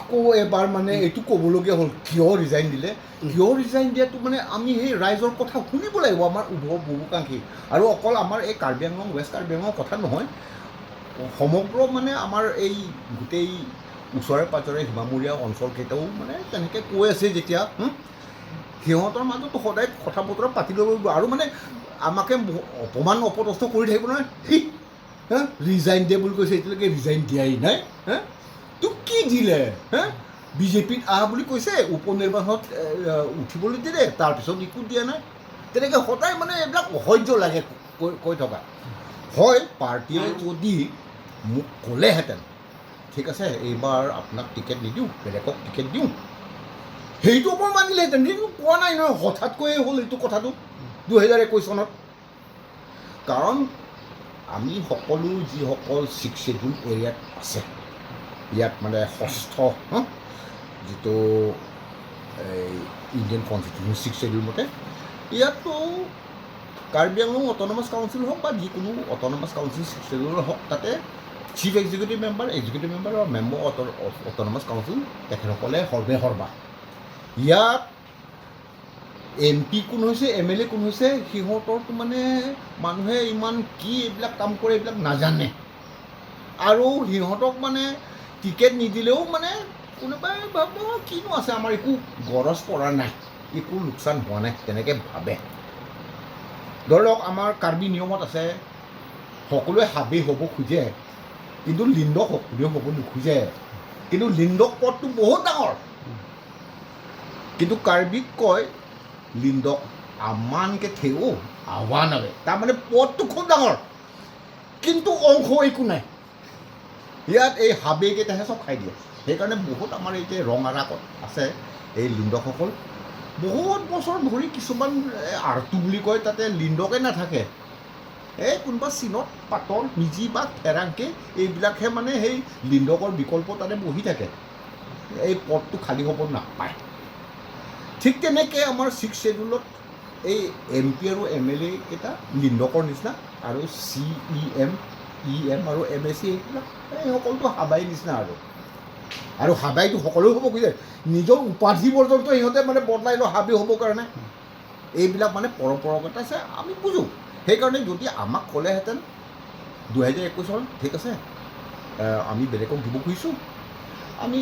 আকৌ এবাৰ মানে এইটো ক'বলগীয়া হ'ল কিয় ৰিজাইন দিলে কিয় ৰিজাইন দিয়াটো মানে আমি সেই ৰাইজৰ কথা শুনিব লাগিব আমাৰ বহুকাংক্ষী আৰু অকল আমাৰ এই কাৰ্বি আংলং ৱেষ্ট কাৰ্বি আংলঙৰ কথা নহয় সমগ্ৰ মানে আমাৰ এই গোটেই ওচৰে পাঁজৰে সীমামূৰীয়া অঞ্চলকেইটাও মানে তেনেকৈ কৈ আছে যেতিয়া সিহঁতৰ মাজতো সদায় কথা বতৰা পাতি ল'ব লাগিব আৰু মানে আমাকে অপমান অপদস্থ কৰি থাকিব নহয় ৰিজাইন দিয়ে বুলি কৈছে এতিয়ালৈকে ৰিজাইন দিয়াই নাই তোক কি দিলে বিজেপিত বুলি কৈছে উপ নিৰ্বাচনত উঠিবলৈ দিলে তাৰপিছত একো দিয়া নাই তেনেকৈ সদায় মানে এইবিলাক অসহ্য লাগে কৈ থকা হয় পাৰ্টীয়ে যদি মোক ক'লেহেঁতেন ঠিক আছে এইবাৰ আপোনাক টিকেট নিদিওঁ বেলেগক টিকেট দিওঁ সেইটো অকণ মানিলেহেঁতেন কিন্তু কোৱা নাই নহয় হঠাৎকৈয়ে হ'ল এইটো কথাটো 2021 চনত কাৰণ আমি সকলো যিসকল 6 ছিডুল এৰিয়াত আছে ইয়াত মানে ষষ্ঠ যিটো এই ইণ্ডিয়ান কনষ্টিটিউশ্যন 6 ছিডুল মতে ইয়াততো কাৰ্বি আংলং অট'নমাছ কাউন্সিল হওক বা যিকোনো অট'নমাছ কাউন্সিল 6 ছিডুলৰ হওক তাতে চিফ এক্সিকিউটিভ মেম্বাৰ আৰু মেম্বাৰ অফ অট'নমাছ কাউন্সিল তেখেতসকলে সৰ্বা ইয়াত MP কোন হৈছে MLA কোন হৈছে সিহঁতৰতো মানে মানুহে ইমান কি এইবিলাক কাম কৰে এইবিলাক নাজানে আৰু সিহঁতক মানে টিকেট নিদিলেও মানে কোনোবাই ভাব কিনো আছে আমাৰ একো গৰজ পৰা নাই একো লোকচান হোৱা নাই তেনেকৈ ভাবে ধৰি লওক আমাৰ কাৰ্বি নিয়মত আছে সকলোৱে হাবি হ'ব খোজে কিন্তু লিণ্ডক সকলোৱে হ'ব নোখোজে কিন্তু লিণ্ডক পদটো বহুত ডাঙৰ কিন্তু কাৰ্বিক কয় লিণ্ডক আমানকে থেও আৱা নাবে তাৰমানে পদটো খুব ডাঙৰ কিন্তু অংশ একো নাই ইয়াত এই হাবেকেইটাহে চব খাই দিয়ে সেইকাৰণে বহুত আমাৰ এতিয়া ৰঙাৰাকত আছে এই লিণ্ডকসকল বহুত বছৰ ধৰি কিছুমান আৰ্টু বুলি কয় তাতে লিণ্ডকে নাথাকে এই কোনোবা চীনত পাতৰ মিজি বা ফেৰাংকে এইবিলাকহে মানে সেই লিণ্ডকৰ বিকল্প তাতে বহি থাকে এই পদটো খালী হ'ব নাপায় ঠিক তেনেকৈ আমাৰ 6 ছিডুলত এই MP আৰু MLA কেইটা লিণ্ডকৰ নিচিনা আৰু CEM EM আৰু MSC এইবিলাক এইসকলতো হাবাই নিচিনা আৰু হাবাইটো সকলো হ'ব খোজে নিজৰ উপাধি পৰ্যন্ত সিহঁতে মানে বদলাই লয় হাবি হ'বৰ কাৰণে এইবিলাক মানে পৰম্পৰাগত আছে আমি বুজোঁ সেইকাৰণে যদি আমাক ক'লেহেঁতেন 2021 চন ঠিক আছে আমি বেলেগক দিব খুজিছোঁ আমি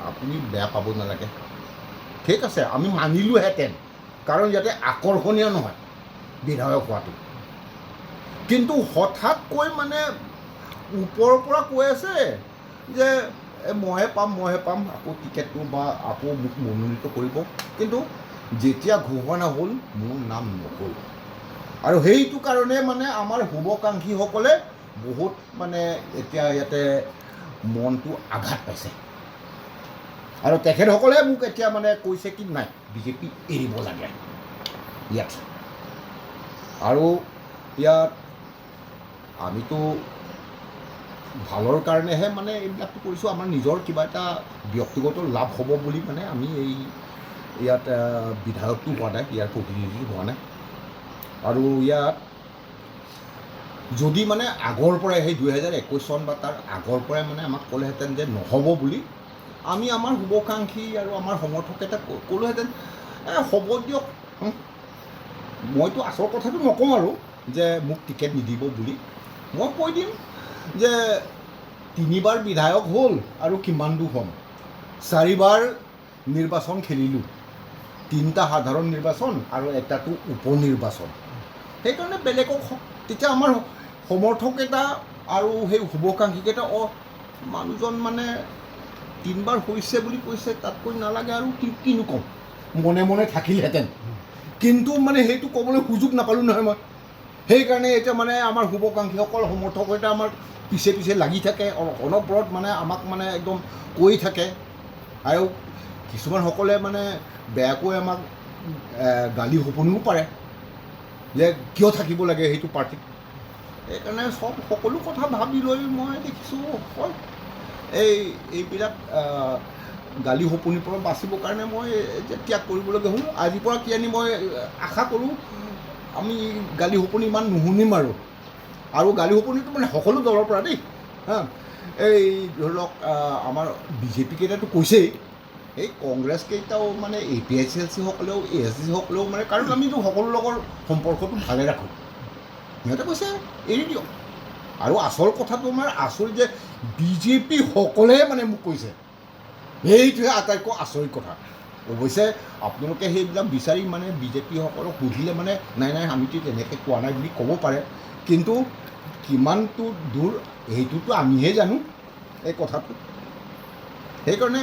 আপুনি বেয়া পাব নালাগে ঠিক আছে আমি মানিলোহেঁতেন কাৰণ ইয়াতে আকৰ্ষণীয় নহয় বিধায়ক হোৱাটো কিন্তু হঠাৎকৈ মানে ওপৰৰ পৰা কৈ আছে যে মইহে পাম আকৌ টিকেটটো বা আকৌ মোক মনোনীত কৰিব কিন্তু যেতিয়া ঘোষণা হ'ল মোৰ নাম নক'ল আৰু সেইটো কাৰণে মানে আমাৰ শুভাকাংক্ষীসকলে বহুত মানে এতিয়া ইয়াতে মনটো আঘাত পাইছে আৰু তেখেতসকলে মোক এতিয়া মানে কৈছে কি নাই বিজেপি এৰিব লাগে ইয়াত আৰু ইয়াত আমিতো ভালৰ কাৰণেহে মানে এইবিলাকটো কৰিছোঁ আমাৰ নিজৰ কিবা এটা ব্যক্তিগত লাভ হ'ব বুলি মানে আমি এই ইয়াত বিধায়কটো হোৱা নাই ইয়াৰ প্ৰতিনিধি হোৱা নাই আৰু ইয়াত যদি মানে আগৰ পৰাই সেই 2021 চন বা তাৰ আগৰ পৰাই মানে আমাক ক'লেহেঁতেন যে নহ'ব বুলি আমি আমাৰ শুভাকাংক্ষী আৰু আমাৰ সমৰ্থককেইটা ক'লোহেঁতেন হ'ব দিয়ক মইতো আচল কথাটো নকওঁ আৰু যে মোক টিকেট নিদিব বুলি মই কৈ দিম যে 3বাৰ বিধায়ক হ'ল আৰু কিমান দূৰ হ'ম 4বাৰ নিৰ্বাচন খেলিলোঁ 3টা সাধাৰণ নিৰ্বাচন আৰু এটাটো উপ নিৰ্বাচন সেইকাৰণে বেলেগক তেতিয়া আমাৰ সমৰ্থককেইটা আৰু সেই শুভাকাংক্ষীকেইটা মানুহজন মানে 3বাৰ হৈছে বুলি কৈছে তাতকৈ নালাগে আৰু কিনো ক'ম মনে মনে থাকিলহেঁতেন কিন্তু মানে সেইটো ক'বলৈ সুযোগ নাপালোঁ নহয় মই সেইকাৰণে এতিয়া মানে আমাৰ শুভাকাংক্ষীসকল সমৰ্থককেইটা আমাৰ পিছে পিছে লাগি থাকে অনবৰত মানে আমাক মানে একদম কৈ থাকে আৰু কিছুমানসকলে মানে বেয়াকৈ আমাক গালি শপনিও পাৰে যে কিয় থাকিব লাগে সেইটো পাৰ্টিত সেইকাৰণে সকলো কথা ভাবি লৈ মই দেখিছোঁ হয় এইবিলাক গালি শপনিৰ পৰা বাচিবৰ কাৰণে মই এতিয়া ত্যাগ কৰিবলগীয়া হ'ল আজিৰ পৰা কিজানি মই আশা কৰোঁ আমি গালি শপনি ইমান নুশুনিম আৰু গালি শপনিটো মানে সকলো দলৰ পৰা দেই এই ধৰি লওক আমাৰ বিজেপি কেইটাতো কৈছেই, এই কংগ্ৰেছ কেইটাও মানে APSLC-সকলেও ASC-সকলেও মানে কাৰণ আমিতো সকলো লগৰ সম্পৰ্কটো ভালে ৰাখোঁ, সিহঁতে কৈছে এৰি দিয়ক। আৰু আচল কথাটো আমাৰ আচল যে বিজেপিসকলেহে মানে মোক কৈছে, সেইটোহে আটাইতকৈ আচৰিত কথা। অৱশ্যে আপোনালোকে সেইবিলাক বিচাৰি মানে বিজেপিসকলক সুধিলে মানে নাই নাই আমিতো তেনেকৈ কোৱা নাই বুলি ক'ব পাৰে, কিন্তু কিমানটো দূৰ সেইটোতো আমিহে জানো এই কথাটো। সেইকাৰণে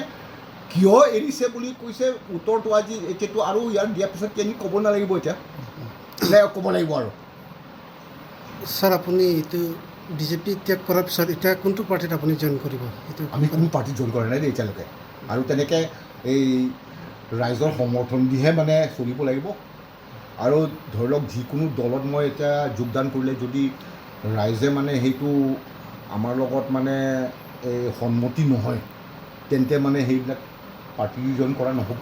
কিয় এৰিছে বুলি কৈছে উত্তৰটো আজি এতিয়াতো আৰু ইয়াৰ দিয়াৰ পিছত কেনি ক'ব নালাগিব এতিয়া নে ক'ব লাগিব আৰু। ছাৰ আপুনি এইটো বিজেপি ত্যাগ কৰাৰ পিছত এতিয়া কোনটো পাৰ্টিত আপুনি জইন কৰিব? এইটো আমি কোনো পাৰ্টিত জইন কৰা নাই দেই এতিয়ালৈকে, আৰু তেনেকৈ এই ৰাইজৰ সমৰ্থন দিহে মানে চলিব লাগিব। আৰু ধৰি লওক যিকোনো দলত মই এতিয়া যোগদান কৰিলে যদি ৰাইজে মানে সেইটো আমাৰ লগত মানে এই সন্মতি নহয় তেন্তে মানে সেইবিলাক পাৰ্টি জইন কৰা নহ'ব।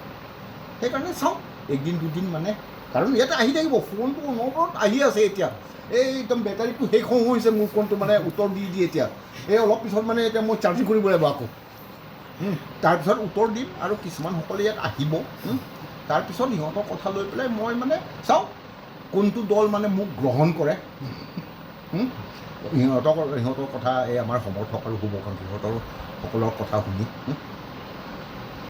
সেইকাৰণে চাওঁ একদিন দুদিন মানে, কাৰণ ইয়াতে আহি থাকিব ফোনটো অনবৰত আহি আছে এতিয়া, এই একদম বেটাৰীটো শেষ হৈছে মোৰ ফোনটো মানে উত্তৰ দি এতিয়া এই অলপ পিছত মানে এতিয়া মই চাৰ্জিং কৰিব লাগিব আকৌ, তাৰপিছত উত্তৰ দিম আৰু কিছুমানসকলে ইয়াত আহিব, তাৰপিছত সিহঁতৰ কথা লৈ পেলাই মই মানে চাওঁ কোনটো দল মানে মোক গ্ৰহণ কৰে, সিহঁতৰ কথা এই আমাৰ সমৰ্থক আৰু শুভাকাংক্ষী সকলৰ কথা শুনি